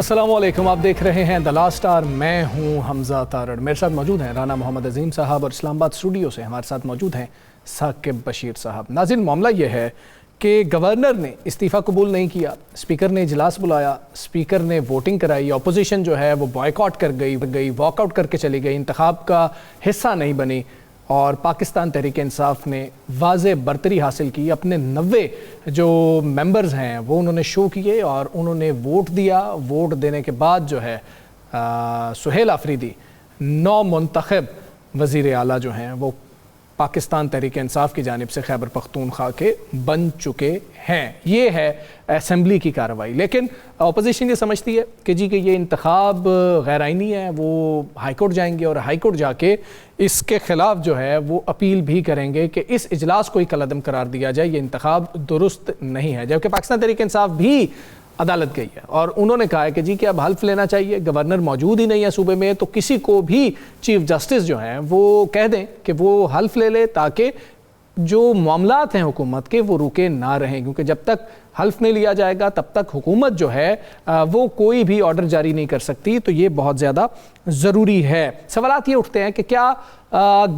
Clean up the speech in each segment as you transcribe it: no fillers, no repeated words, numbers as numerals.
अस्सलामुअलैकुम, आप देख रहे हैं द लास्ट स्टार। मैं हूं हमजा तारड़। मेरे साथ मौजूद हैं राना मोहम्मद अजीम साहब और इस्लामाबाद स्टूडियो से हमारे साथ मौजूद हैं साकिब बशीर साहब। नाज़रीन, मामला यह है कि गवर्नर ने इस्तीफ़ा कबूल नहीं किया, स्पीकर ने इजलास बुलाया, स्पीकर ने वोटिंग कराई, अपोजिशन जो है वो बॉयकॉट कर गई, वॉकआउट करके चली गई, इंतखाब का हिस्सा नहीं बनी और पाकिस्तान तहरीक इंसाफ ने वाज़े बरतरी हासिल की। अपने 90 जो मेंबर्स हैं वो उन्होंने शो किए और उन्होंने वोट दिया। वोट देने के बाद जो है सुहेल आफरीदी नौ मुंतखब वज़ीर आला जो हैं वो पाकिस्तान तहरीक इंसाफ की जानिब से खैबर पख्तूनख्वा के बन चुके हैं। ये है असम्बली की कार्रवाई। लेकिन अपोजिशन ये समझती है कि जी कि ये इंतखाब गैर आइनी है, वो हाई कोर्ट जाएंगे और हाई कोर्ट जाके इसके ख़िलाफ़ जो है वो अपील भी करेंगे कि इस इजलास को ही कलअदम करार दिया जाए, ये इंतखाब दुरुस्त नहीं है। जबकि पाकिस्तान तहरीक इंसाफ भी अदालत गई है और उन्होंने कहा है कि जी कि अब हल्फ लेना चाहिए, गवर्नर मौजूद ही नहीं है सूबे में, तो किसी को भी चीफ जस्टिस जो हैं वो कह दें कि वो हल्फ ले ले ताकि जो मामलात हैं हुकूमत के वो रुके ना रहें, क्योंकि जब तक हल्फ नहीं लिया जाएगा तब तक हुकूमत जो है वो कोई भी ऑर्डर जारी नहीं कर सकती। तो ये बहुत ज़्यादा ज़रूरी है। सवालात ये उठते हैं कि क्या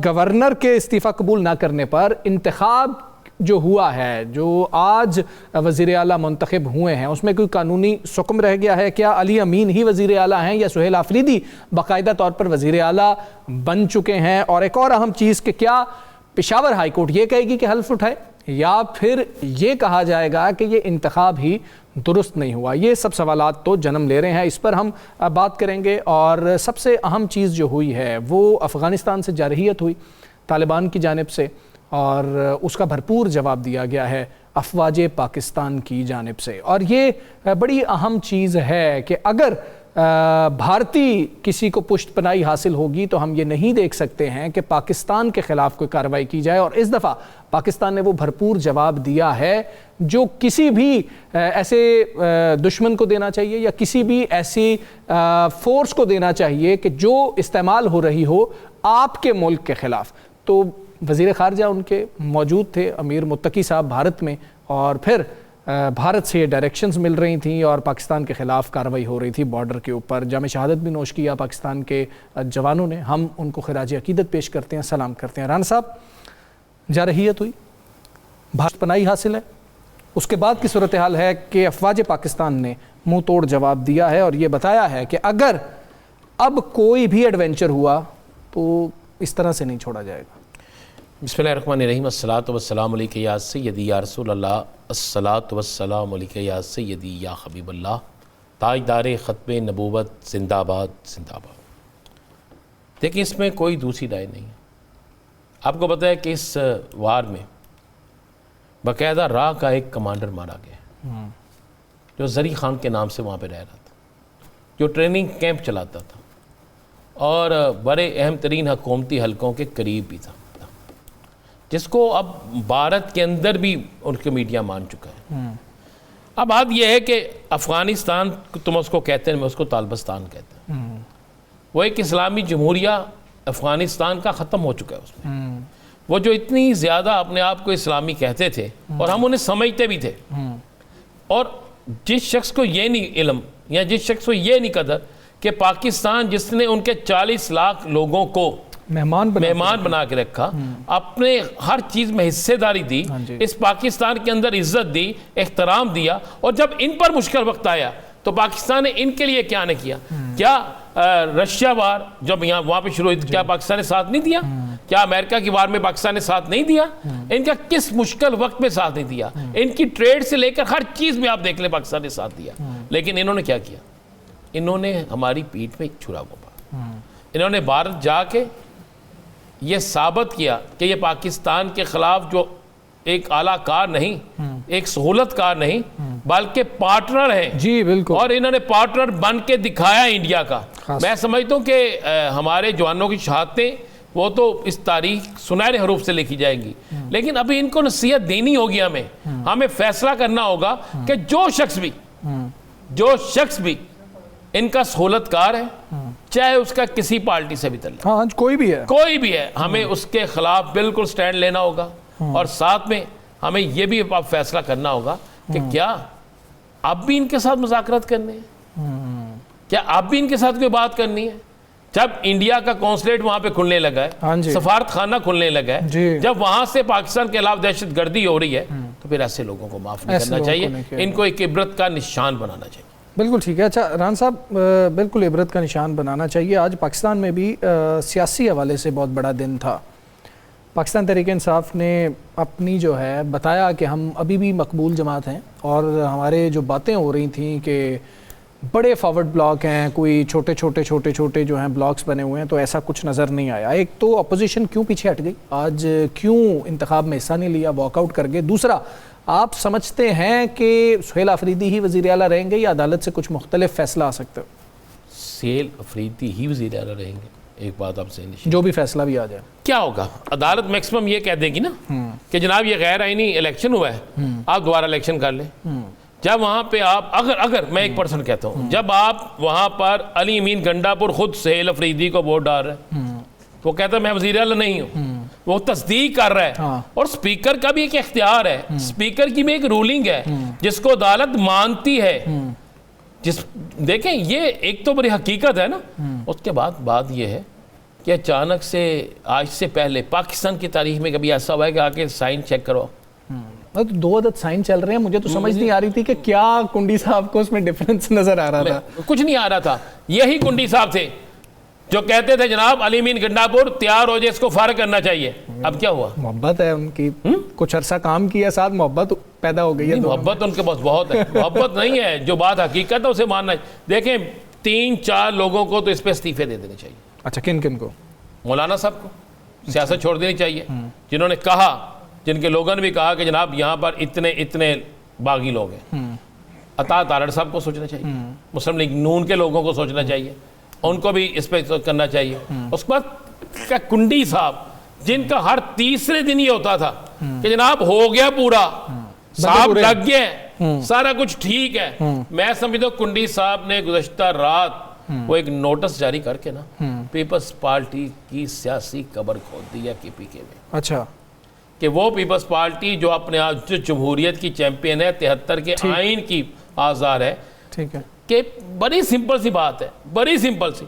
गवर्नर के इस्तीफ़ा कबूल ना करने पर इंतखाब जो हुआ है, जो आज वज़ीर आला मुंतखब हुए हैं, उसमें कोई कानूनी सुकम रह गया है? क्या अली अमीन ही वज़ीर आला हैं या सुहेल आफरीदी बाकायदा तौर पर वज़ीर आला बन चुके हैं? और एक और अहम चीज़ कि क्या पेशावर हाई कोर्ट ये कहेगी कि हल्फ उठाए या फिर ये कहा जाएगा कि ये इंतखाब ही दुरुस्त नहीं हुआ? ये सब सवालात तो जन्म ले रहे हैं, इस पर हम बात करेंगे। और सबसे अहम चीज़ जो हुई है वो अफ़गानिस्तान से जारहियत हुई तालिबान की जानिब से और उसका भरपूर जवाब दिया गया है अफवाज पाकिस्तान की जानिब से। और ये बड़ी अहम चीज़ है कि अगर भारतीय किसी को पुष्टपनाही हासिल होगी तो हम ये नहीं देख सकते हैं कि पाकिस्तान के ख़िलाफ़ कोई कार्रवाई की जाए। और इस दफ़ा पाकिस्तान ने वो भरपूर जवाब दिया है जो किसी भी ऐसे दुश्मन को देना चाहिए या किसी भी ऐसी फोर्स को देना चाहिए कि जो इस्तेमाल हो रही हो आपके मुल्क के ख़िलाफ़। तो वज़ीर ख़ारजा उनके मौजूद थे, अमीर मुत्तकी साहब भारत में, और फिर भारत से ये डायरेक्शंस मिल रही थी और पाकिस्तान के ख़िलाफ़ कार्रवाई हो रही थी बॉर्डर के ऊपर। जाम शहादत भी नोश किया पाकिस्तान के जवानों ने। हम उनको खिराज अकीदत पेश करते हैं, सलाम करते हैं। राना साहब, जारहियत हुई, भारत पनाही हासिल है, उसके बाद की सूरत हाल है कि अफवाज पाकिस्तान ने मुँह तोड़ जवाब दिया है और ये बताया है कि अगर अब कोई भी एडवेंचर हुआ तो इस तरह से नहीं छोड़ा जाएगा। बिस्मिल्लाहिर्रहमानिर्रहीम, अस्सलातु वस्सलामु अलैका या सय्यदी या रसूल अल्लाह, अस्सलातु वस्सलामु अलैका या सय्यदी या हबीबल्लाह, ताजदार ख़त्मे नबूवत जिंदाबाद जिंदाबाद। देखिए, इसमें कोई दूसरी राय नहीं है। आपको पता है कि इस वार में बाकायदा राह का एक कमांडर मारा गया जो ज़री ख़ान के नाम से वहाँ पर रह रहा था, जो ट्रेनिंग कैंप चलाता था और बड़े अहम तरीन हुकूमती हलकों के करीब भी था, जिसको अब भारत के अंदर भी उनके मीडिया मान चुका है। अब बात यह है कि अफ़गानिस्तान तुम उसको कहते हैं, मैं उसको तालिबान कहते हैं। वो एक इस्लामी जमहूरिया अफ़गानिस्तान का ख़त्म हो चुका है। उसमें वो जो इतनी ज़्यादा अपने आप को इस्लामी कहते थे और हम उन्हें समझते भी थे, और जिस शख्स को ये नहीं इल्म या जिस शख्स को ये नहीं कदर कि पाकिस्तान जिसने उनके 40 लाख लोगों को मेहमान बना के रखा, अपने हर चीज़ में हिस्सेदारी दी, इस पाकिस्तान के अंदर इज्जत दी, एहतराम दिया, और जब इन पर मुश्किल वक्त आया तो पाकिस्तान ने इनके लिए क्या नहीं किया? क्या रशिया वार जब यहाँ वहाँ पे शुरू हुई, क्या पाकिस्तान ने साथ नहीं दिया? क्या अमेरिका की वार में पाकिस्तान ने साथ नहीं दिया? इनका किस मुश्किल वक्त में साथ नहीं दिया? इनकी ट्रेड से लेकर हर चीज़ में आप देख लें पाकिस्तान ने साथ दिया। लेकिन इन्होंने क्या किया? इन्होंने हमारी पीठ में एक छुरा घोंपा। इन्होंने भारत जाके ये साबित किया कि ये पाकिस्तान के खिलाफ जो एक आलाकार नहीं, एक सहूलतकार नहीं, बल्कि पार्टनर है। जी बिल्कुल। और इन्होंने पार्टनर बन के दिखाया इंडिया का। मैं समझता हूँ कि हमारे जवानों की शहादतें वो तो इस तारीख सुनहरे हरूफ से लिखी जाएंगी, लेकिन अभी इनको नसीहत देनी होगी। हमें फैसला करना होगा कि जो शख्स भी इनका सहूलतकार है, चाहे उसका किसी पार्टी से भी तल्लुक, हाँ कोई भी है, हमें उसके खिलाफ बिल्कुल स्टैंड लेना होगा। और साथ में हमें यह भी फैसला करना होगा कि क्या अब भी इनके साथ मुज़ाकरात करने हैं क्या आप भी इनके साथ कोई बात करनी है? जब इंडिया का कॉन्सुलेट वहां पे खुलने लगा हाँ है, जी। सफारत खाना खुलने लगा जी। है, जब वहां से पाकिस्तान के खिलाफ दहशत गर्दी हो रही है, तो फिर ऐसे लोगों को माफ नहीं ऐसे करना लोगों को नहीं चाहिए, किया इनको एक इबरत का निशान बनाना चाहिए। बिल्कुल ठीक है। अच्छा रान साहब, बिल्कुल इबरत का निशान बनाना चाहिए। आज पाकिस्तान में भी सियासी हवाले से बहुत बड़ा दिन था। पाकिस्तान तहरीक इंसाफ ने अपनी जो है बताया कि हम अभी भी मकबूल जमात हैं, और हमारे जो बातें हो रही थी कि बड़े फॉरवर्ड ब्लॉक हैं, कोई छोटे छोटे जो हैं ब्लॉक्स बने हुए हैं, तो ऐसा कुछ नज़र नहीं आया। एक तो अपोजिशन क्यों पीछे हट गई, आज क्यों इंतखाब में हिस्सा नहीं लिया, वॉकआउट कर गए। दूसरा, आप समझते हैं कि सुहेल अफरीदी ही वज़ीर आला रहेंगे या अदालत से कुछ मुख्तलिफ फैसला आ सकते हो? सुहेल अफरीदी ही वज़ीर आला रहेंगे, एक बात आपसे निश्चित। जो भी फैसला भी आ जाए क्या होगा, अदालत मैक्सिमम ये कह देगी ना कि जनाब ये गैर आईनी इलेक्शन हुआ है, आप दोबारा इलेक्शन कर लें। जब वहां पे आप अगर मैं 1% कहता हूं, जब आप वहां पर अली अमीन गंडापुर खुद सुहेल अफरीदी को वोट डाल रहे हैं, वो कहता है मैं वज़ीर आला नहीं हूं, वो तस्दीक कर रहा है। हाँ। और स्पीकर का भी एक इख्तियार है, स्पीकर की भी एक रूलिंग है जिसको अदालत मानती है। देखें ये एक तो बड़ी हकीकत है ना। उसके बाद बात यह है कि अचानक से आज से पहले पाकिस्तान की तारीख में कभी ऐसा हुआ है कि आके साइन चेक करो। तो 2 अदद साइन चल रहे हैं, मुझे तो समझ नहीं आ रही थी कि क्या कुंडी साहब को उसमें डिफरेंस नजर आ रहा था। कुछ नहीं आ रहा था, यही कुंडी साहब थे जो कहते थे जनाब अली अमीन गंडापुर तैयार हो जाए, इसको फारिग करना चाहिए। अब क्या हुआ? मोहब्बत है उनकी, कुछ अरसा काम किया, साथ मोहब्बत पैदा हो गई है। मोहब्बत उनके पास बहुत है, मोहब्बत नहीं है, जो बात हकीकत है उसे मानना है। देखें 3-4 लोगों को तो इस पे इस्तीफे दे देने चाहिए। अच्छा, किन किन को? मौलाना साहब को सियासत छोड़ देनी चाहिए, जिन्होंने कहा, जिनके लोगों ने भी कहा कि जनाब यहाँ पर इतने बागी लोग हैं। अता तारड़ साहब को सोचना चाहिए, मुस्लिम लीग नून के लोगों को सोचना चाहिए, उनको भी इस पर करना चाहिए। उसके बाद कुंडी साहब, जिनका हर तीसरे दिन ये होता था कि जनाब हो गया पूरा, साहब लग गए, सारा कुछ ठीक है। मैं समझता हूँ कुंडी साहब ने गुज़श्ता रात वो एक नोटिस जारी करके ना पीपल्स पार्टी की सियासी कब्र खोद दी है KPK में। अच्छा, कि वो पीपल्स पार्टी जो अपने आप जो जमहूरियत की चैंपियन है, 73 के आइन की आज़ार है, ठीक है, कि बड़ी सिंपल सी बात है, बड़ी सिंपल सी।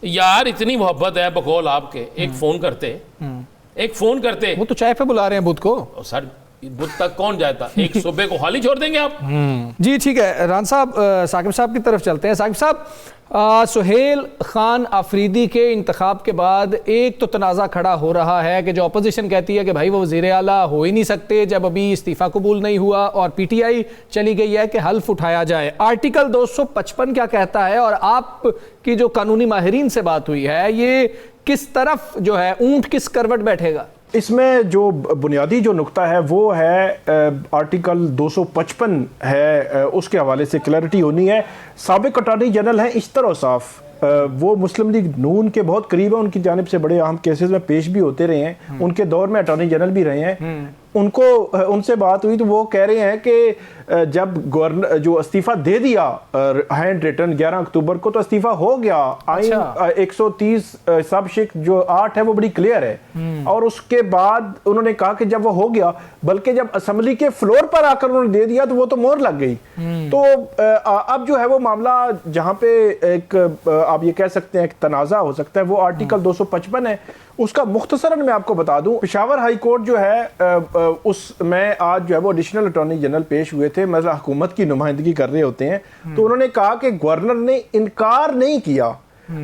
यार इतनी मोहब्बत है बकौल आपके, एक फोन करते। वो तो चाय पे बुला रहे हैं बुध को। सर बुध तक कौन जाता, एक सूबे को खाली छोड़ देंगे आप? जी ठीक है। रान साहब, साकिब साहब की तरफ चलते हैं। साकिब साहब, सुहेल खान अफरीदी के इंतखाब के बाद एक तो तनाज़ा खड़ा हो रहा है कि जो अपोजिशन कहती है कि भाई वो वज़ीर आला हो ही नहीं सकते जब अभी इस्तीफ़ा कबूल नहीं हुआ, और PTI चली गई है कि हल्फ उठाया जाए। आर्टिकल 255 क्या कहता है, और आपकी जो कानूनी माहिरीन से बात हुई है, ये किस तरफ जो है ऊंट किस करवट बैठेगा? इसमें जो बुनियादी जो नुक्ता है वो है आर्टिकल 255 है, उसके हवाले से क्लैरिटी होनी है। साबिक अटॉर्नी जनरल हैं इश्तर साफ, वो मुस्लिम लीग नून के बहुत करीब है, उनकी जानिब से बड़े अहम केसेस में पेश भी होते रहे हैं, उनके दौर में अटॉर्नी जनरल भी रहे हैं। उनसे बात हुई तो वो कह रहे हैं कि जब गवर्नर जो इस्तीफा दे दिया हैंड रिटन 11 अक्टूबर को, तो इस्तीफा हो गया। आइन 130 सब शिक जो 8 है वो बड़ी क्लियर है। और उसके बाद उन्होंने कहा कि जब वो हो गया, बल्कि जब असेंबली के फ्लोर पर आकर उन्होंने दे दिया तो वो तो मोहर लग गई। तो अब जो है वो मामला जहां पे एक आप ये कह सकते हैं एक तनाज़ा हो सकता है, वो आर्टिकल 255 है। उसका मुख्तसरन मैं आपको बता दूं, पेशावर हाई कोर्ट जो है उसमें आज जो है वो एडिशनल अटॉर्नी जनरल पेश हुए थे, मतलब हुकूमत की नुमाइंदगी कर रहे होते हैं। तो उन्होंने कहा कि गवर्नर ने इनकार नहीं किया।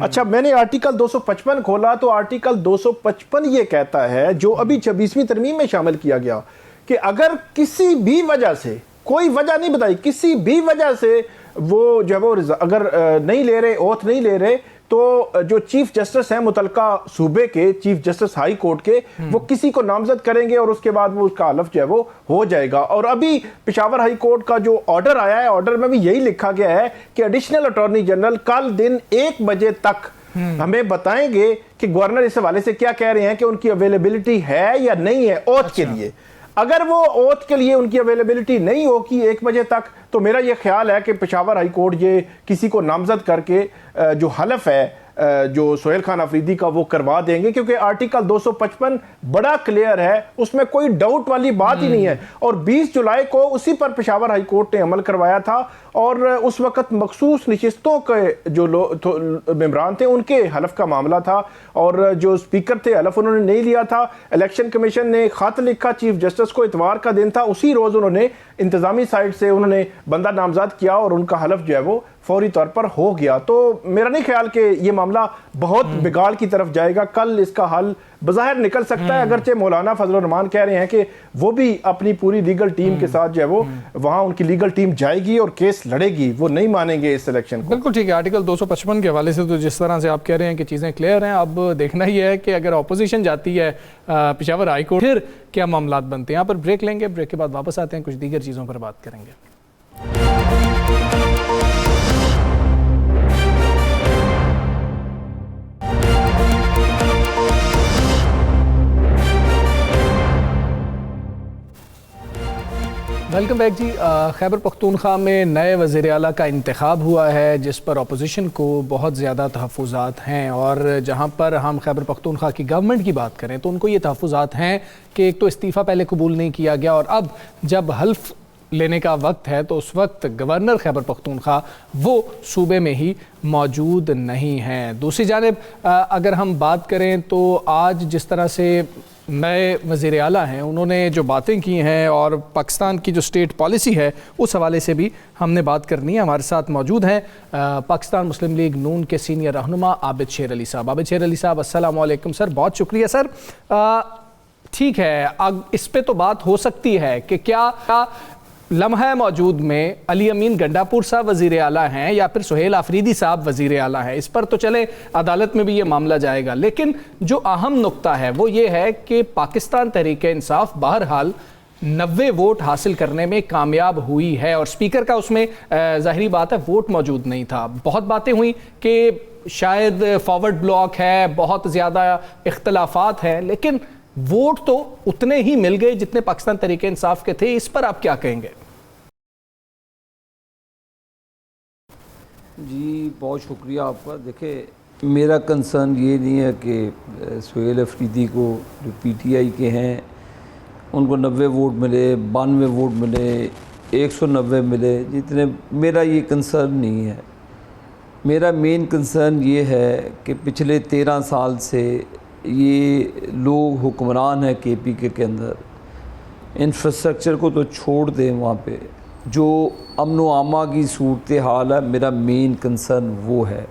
अच्छा, मैंने आर्टिकल 255 खोला तो आर्टिकल 255 ये कहता है, जो अभी 26वीं तरमीम में शामिल किया गया, कि अगर किसी भी वजह से, कोई वजह नहीं बताई, किसी भी वजह से वो जो है वो अगर नहीं ले रहे, ओथ नहीं ले रहे, तो जो चीफ जस्टिस हैं मुतलका सूबे के, चीफ जस्टिस हाई कोर्ट के, वो किसी को नामजद करेंगे और उसके बाद वो उसका हलफ जो है वो हो जाएगा। और अभी पेशावर हाई कोर्ट का जो ऑर्डर आया है, ऑर्डर में भी यही लिखा गया है कि एडिशनल अटॉर्नी जनरल कल दिन 1 बजे तक हमें बताएंगे कि गवर्नर इस हवाले से क्या कह रहे हैं कि उनकी अवेलेबिलिटी है या नहीं है ओथ के लिए। अगर वो ओथ के लिए उनकी अवेलेबिलिटी नहीं होगी 1 बजे तक, तो मेरा ये ख्याल है कि पेशावर हाई कोर्ट ये किसी को नामजद करके जो हलफ है जो सोहेल खान अफरीदी का वो करवा देंगे, क्योंकि आर्टिकल 255 बड़ा क्लियर है, उसमें कोई डाउट वाली बात ही नहीं है। और 20 जुलाई को उसी पर पेशावर हाई कोर्ट ने अमल करवाया था और उस वक्त मखसूस नशिस्तों के जो मेंबरान थे उनके हलफ का मामला था और जो स्पीकर थे हलफ उन्होंने नहीं लिया था। इलेक्शन कमीशन ने खत लिखा चीफ जस्टिस को, इतवार का दिन था, उसी रोज उन्होंने इंतजामी साइड से उन्होंने बंदा नामजद किया और उनका हलफ जो है वो फौरी तौर पर हो गया। तो मेरा नहीं ख्याल कि ये मामला बहुत बिगाड़ की तरफ जाएगा। कल इसका हल बज़ाहिर निकल सकता है, अगरचे मौलाना फजलुर रहमान कह रहे हैं कि वो भी अपनी पूरी लीगल टीम के साथ जो है वो वहां उनकी लीगल टीम जाएगी और केस लड़ेगी, वो नहीं मानेंगे इस इलेक्शन को। बिल्कुल ठीक है। आर्टिकल 255 के हवाले से तो जिस तरह से आप कह रहे हैं कि चीज़ें क्लियर हैं, अब देखना ही है कि अगर अपोजिशन जाती है पेशावर हाई कोर्ट फिर क्या मामला बनते हैं। यहाँ पर ब्रेक लेंगे, ब्रेक के बाद वापस आते हैं, कुछ दीगर चीज़ों पर बात करेंगे। वेलकम बैक जी। खैबर पख्तूनख्वा में नए वज़ीर आला का इंतखाब हुआ है, जिस पर अपोजिशन को बहुत ज़्यादा तहफ़्फ़ुज़ात हैं और जहाँ पर हम खैबर पख्तूनख्वा की गवर्नमेंट की बात करें तो उनको ये तहफ़्फ़ुज़ात हैं कि एक तो इस्तीफ़ा पहले कबूल नहीं किया गया और अब जब हल्फ लेने का वक्त है तो उस वक्त गवर्नर खैबर पख्तूनख्वा वो सूबे में ही मौजूद नहीं हैं। दूसरी जानिब अगर हम बात करें तो आज जिस तरह से नए वज़ीर आला हैं उन्होंने जो बातें की हैं और पाकिस्तान की जो स्टेट पॉलिसी है उस हवाले से भी हमने बात करनी है। हमारे साथ मौजूद हैं पाकिस्तान मुस्लिम लीग नून के सीनियर रहनुमा आबिद शेर अली साहब। आबिद शेर अली साहब, अस्सलाम वालेकुम सर, बहुत शुक्रिया सर। ठीक है, इस पे तो बात हो सकती है कि क्या लम्हा मौजूद में अली अमीन गंडापुर साहब वज़ीर आला हैं या फिर सुहेल आफरीदी साहब वज़ीर आला हैं, इस पर तो चले अदालत में भी ये मामला जाएगा, लेकिन जो अहम नुक्ता है वो ये है कि पाकिस्तान तहरीक इंसाफ बहरहाल 90 वोट हासिल करने में कामयाब हुई है और स्पीकर का उसमें ज़ाहिरी बात है वोट मौजूद नहीं था। बहुत बातें हुई कि शायद फॉरवर्ड ब्लॉक है, बहुत ज़्यादा इख्तलाफात हैं, लेकिन वोट तो उतने ही मिल गए जितने पाकिस्तान तहरीक इंसाफ के थे। इस पर आप क्या कहेंगे? जी बहुत शुक्रिया आपका। देखिए, मेरा कंसर्न ये नहीं है कि सुहेल अफरीदी को जो पीटीआई के हैं उनको 90 वोट मिले, 92 वोट मिले, 190 मिले, जितने, मेरा ये कंसर्न नहीं है। मेरा मेन कंसर्न ये है कि पिछले 13 साल से ये लोग हुक्मरान हैं केपीके के अंदर। इंफ्रास्ट्रक्चर को तो छोड़ दें, वहाँ पे जो अमन व आमा की सूरत हाल है, मेरा मेन कंसर्न वो है।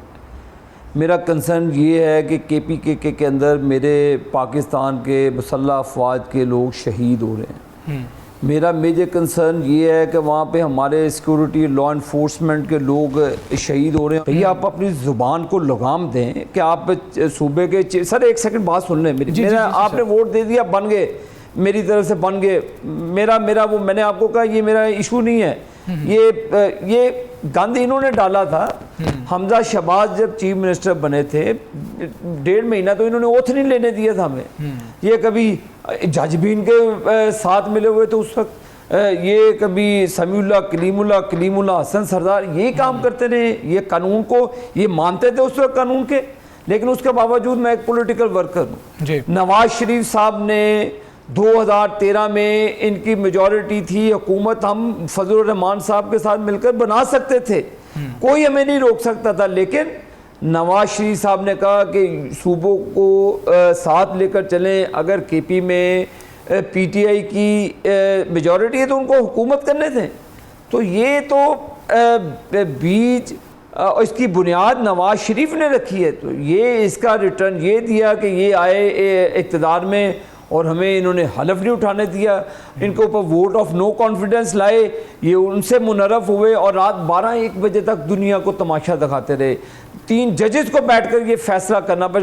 मेरा कंसर्न ये है कि केपीके के अंदर मेरे पाकिस्तान के मुसल्लह अफवाज के लोग शहीद हो रहे हैं। मेरा मेजर कंसर्न ये है कि वहाँ पे हमारे सिक्योरिटी लॉ इन्फोर्समेंट के लोग शहीद हो रहे हैं। भैया आप अपनी ज़ुबान को लगाम दें कि आप सूबे के सर एक सेकंड बात सुन लें मेरी। मेरा आपने वोट दे दिया, बन गए, मेरी तरफ से बन गए, मेरा वो मैंने आपको कहा ये मेरा इशू नहीं है। ये गंद इन्होंने डाला था। हमजा शहबाज जब चीफ मिनिस्टर बने थे 1.5 महीना तो इन्होंने ओथ नहीं लेने दिया था हमें। ये कभी जज भी इनके साथ मिले हुए थे उस वक्त, ये कभी समीउल्लाह कलीमुल्लाह हसन सरदार ये काम करते रहे, ये कानून को ये मानते थे उस वक्त कानून के, लेकिन उसके बावजूद मैं एक पॉलिटिकल वर्कर हूँ। नवाज शरीफ साहब ने 2013 में इनकी मेजॉरिटी थी, हुकूमत हम फजलुर रहमान साहब के साथ मिलकर बना सकते थे, कोई हमें नहीं रोक सकता था, लेकिन नवाज शरीफ साहब ने कहा कि सूबों को साथ लेकर चलें, अगर केपी में पीटीआई की मेजॉरिटी है तो उनको हुकूमत करने थे। तो ये तो बीज इसकी बुनियाद नवाज शरीफ ने रखी है, तो ये इसका रिटर्न ये दिया कि ये आए इक़्तिदार में और हमें इन्होंने हलफ नहीं उठाने दिया, इनके ऊपर वोट ऑफ नो कॉन्फिडेंस लाए, ये उनसे मुनरफ हुए और रात 12-1 बजे तक दुनिया को तमाशा दिखाते रहे। 3 जजेस को बैठकर ये फैसला करना, बस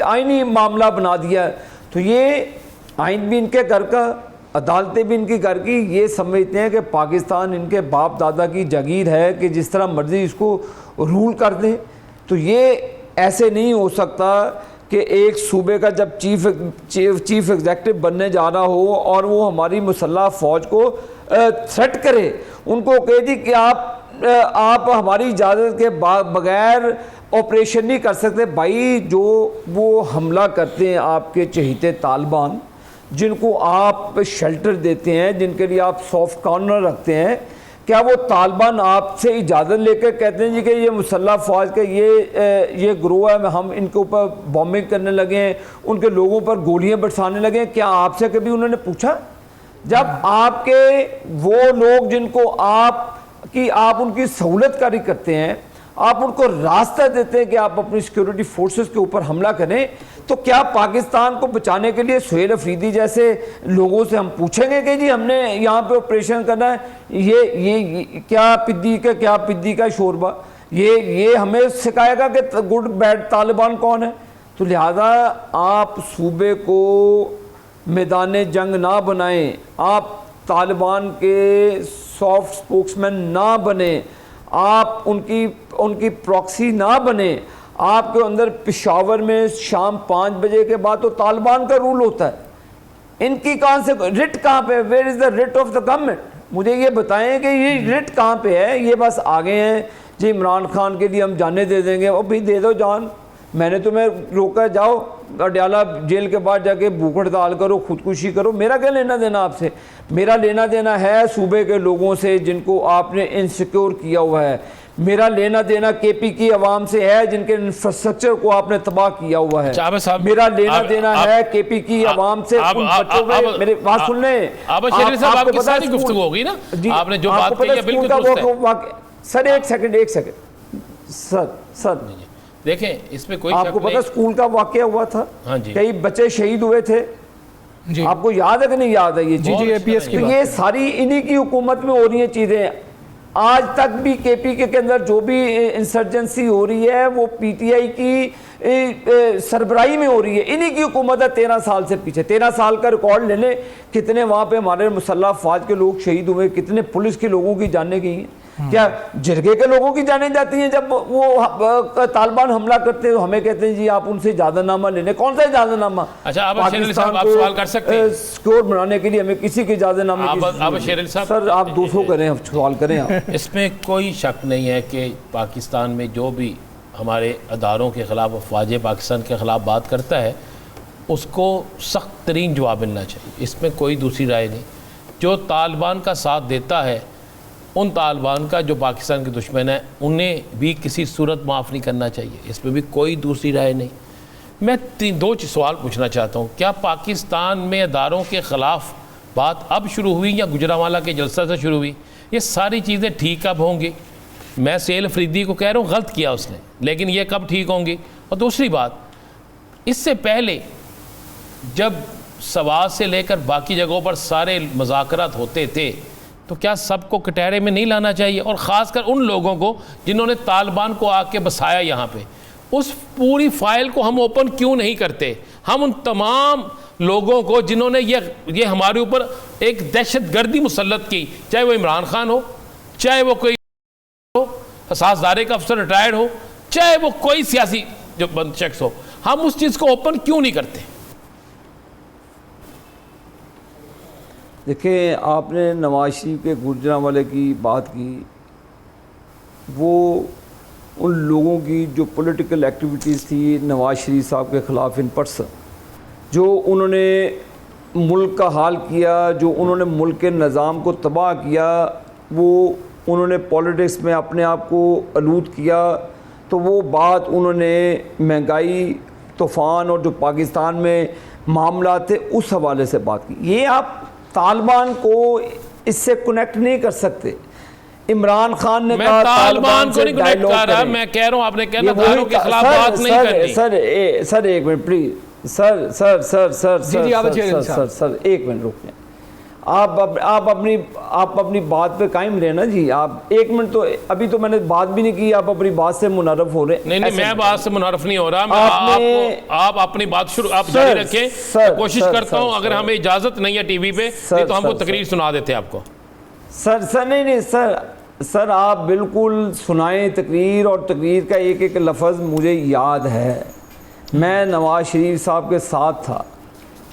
आईनी मामला बना दिया। तो ये आइन भी इनके घर का, अदालतें भी इनकी घर की, ये समझते हैं कि पाकिस्तान इनके बाप दादा की जागीर है कि जिस तरह मर्जी इसको रूल कर दें। तो ये ऐसे नहीं हो सकता कि एक सूबे का जब चीफ एग्जेक्टिव बनने जा रहा हो और वो हमारी मुसल्लह फ़ौज को थ्रेट करे, उनको कह दी कि आप हमारी इजाज़त के बगैर ऑपरेशन नहीं कर सकते भाई। जो वो हमला करते हैं आपके चहीते तालिबान, जिनको आप शेल्टर देते हैं, जिनके लिए आप सॉफ्ट कॉर्नर रखते हैं, क्या वो तालिबान आपसे इजाज़त लेकर कहते हैं जी कि ये मुसल्लह फ़ौज का ये ग्रोह है, हम इनके ऊपर बॉम्बिंग करने लगे हैं, उनके लोगों पर गोलियां बरसाने लगे हैं? क्या आपसे कभी उन्होंने पूछा? जब आपके वो लोग जिनको आप उनकी सहूलत कारी करते हैं, आप उनको रास्ता देते हैं कि आप अपनी सिक्योरिटी फोर्सेस के ऊपर हमला करें, तो क्या पाकिस्तान को बचाने के लिए सुहेल अफरीदी जैसे लोगों से हम पूछेंगे कि जी हमने यहाँ पे ऑपरेशन करना है, ये क्या पिद्दी का शोरबा, ये हमें सिखाएगा कि गुड बैड तालिबान कौन है? तो लिहाजा आप सूबे को मैदान जंग ना बनाएं, आप तालिबान के सॉफ्ट स्पोक्समैन ना बने, आप उनकी प्रॉक्सी ना बने। आपके अंदर पेशावर में शाम 5 बजे के बाद तो तालिबान का रूल होता है। इनकी कहाँ से रिट कहाँ पे? Where is the writ of the government? मुझे ये बताएं कि ये रिट कहाँ पे है? ये बस आ गए हैं जी इमरान खान के लिए हम जाने दे देंगे। और भाई दे दो जान, मैंने तुम्हें रोका, जाओ अडयाला जेल के बाद जाके भूख हड़ताल करो, खुदकुशी करो, मेरा क्या लेना देना आपसे? मेरा लेना देना है सूबे के लोगों से जिनको आपने इनसिक्योर किया हुआ है। मेरा लेना देना केपी की आवाम से है जिनके इंफ्रास्ट्रक्चर को आपने तबाह किया हुआ है। मेरा लेना देना है केपी की आवाम से। मेरे बात सुन लें, आपको पता है गुफ्तगू होगी ना, आपने जो बात कही है बिल्कुल दुरुस्त है। सर एक सेकंड सर देखें, इसमें कोई आपको पता स्कूल का वाकया हुआ था? हाँ जी, कई बच्चे शहीद हुए थे जी। आपको याद है कि नहीं याद है? ये जी एपीएस की तो ये सारी इन्हीं की हुकूमत में हो रही है चीजें। आज तक भी केपी के अंदर जो भी इंसर्जेंसी हो रही है वो पीटीआई की सरबराही में हो रही है, इन्हीं की हुकूमत है 13 साल से पीछे। 13 साल का रिकॉर्ड ले लें, कितने वहाँ पे हमारे मुसल्लह अफवाज के लोग शहीद हुए, कितने पुलिस के लोगों की जानें गई हैं। क्या जिरगे के लोगों की जाने जाती हैं? जब वो तालिबान हमला करते हैं हमें कहते हैं जी आप उनसे इजाजतनामा ले लें। कौन सा इजाजतनामा? अच्छा, आप सवाल कर सकते हैं सिक्योर बनाने के लिए हमें किसी के इजाजतनामे सर आप 200 करें, सवाल करें आप। इसमें कोई शक नहीं है कि पाकिस्तान में जो भी हमारे अदारों के ख़िलाफ़, अफवाज पाकिस्तान के ख़िलाफ़ बात करता है उसको सख्त तरीन जवाब मिलना चाहिए, इसमें कोई दूसरी राय नहीं। जो तालिबान का साथ देता है, उन तालिबान का जो पाकिस्तान के दुश्मन है, उन्हें भी किसी सूरत माफ़ नहीं करना चाहिए, इसमें भी कोई दूसरी राय नहीं। मैं 2 सवाल पूछना चाहता हूँ। क्या पाकिस्तान में अदारों के ख़िलाफ़ बात अब शुरू हुई या गुजरांवाला के जलसा से शुरू हुई? ये सारी चीज़ें ठीक कब होंगी? मैं सुहेल अफरीदी को कह रहा हूँ गलत किया उसने, लेकिन ये कब ठीक होंगी? और दूसरी बात, इससे पहले जब सवाल से लेकर बाकी जगहों पर सारे मुज़ाकरात होते थे तो क्या सबको कटहरे में नहीं लाना चाहिए? और ख़ासकर उन लोगों को जिन्होंने तालिबान को आके बसाया यहाँ पे, उस पूरी फाइल को हम ओपन क्यों नहीं करते? हम उन तमाम लोगों को जिन्होंने ये हमारे ऊपर एक दहशतगर्दी मुसल्लत की, चाहे वो इमरान खान हो, चाहे वो कोई हो, सासदारे का अफसर रिटायर्ड हो, चाहे वो कोई सियासी जो शख्स हो, हम उस चीज़ को ओपन क्यों नहीं करते? देखिए, आपने नवाज शरीफ के गुजरांवाले की बात की, वो उन लोगों की जो पॉलिटिकल एक्टिविटीज़ थी नवाज शरीफ साहब के ख़िलाफ़ इन पर्सन, जो उन्होंने मुल्क का हाल किया, जो उन्होंने मुल्क के निज़ाम को तबाह किया, वो उन्होंने पॉलिटिक्स में अपने आप को आलूद किया, तो वो बात उन्होंने महंगाई, तूफ़ान और जो पाकिस्तान में मामला थे उस हवाले से बात की। ये आप तालिबान को इससे कनेक्ट नहीं कर सकते। इमरान खान ने कहा तालिबान को नहीं कनेक्ट कर रहा, मैं कह रहा हूं आपने कहना तालिबान के खिलाफ बात नहीं करनी। सर एक मिनट प्लीज, सर एक मिनट रुकिए। आप अपनी बात पे कायम रहना जी। आप 1 मिनट, तो अभी तो मैंने बात भी नहीं की, आप अपनी बात से मुनारफ हो रहे। नहीं, मैं बात से मुनारफ नहीं हो रहा। आप अपनी बात शुरू आप जारी रखें। कोशिश करता हूं, अगर हमें इजाजत नहीं है टीवी पे तो हमको तकरीर सुना देते आपको। सर नहीं सर आप बिल्कुल सुनाएं तकरीर, और तकरीर का एक एक लफ्ज़ मुझे याद है। मैं नवाज शरीफ साहब के साथ था,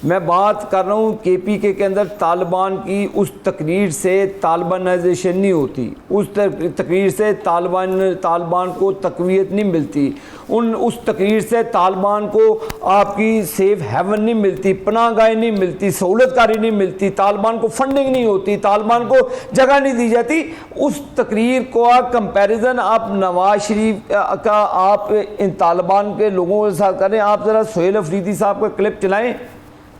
मैं बात कर रहा हूँ KPK के अंदर तालिबान की उस तकरीर से तालिबानाइजेशन नहीं होती, उस तकरीर से तालिबान को तकवीत नहीं मिलती, उस तकरीर से तालिबान को आपकी सेफ हेवन नहीं मिलती, पनाहगाह नहीं मिलती, सहूलतकारी नहीं मिलती, तालिबान को फंडिंग नहीं होती, तालिबान को जगह नहीं दी जाती। उस तकरीर को कंपैरिजन आप नवाज शरीफ का आप इन तालिबान के लोगों के साथ करें। आप ज़रा सुहेल अफरीदी साहब का क्लिप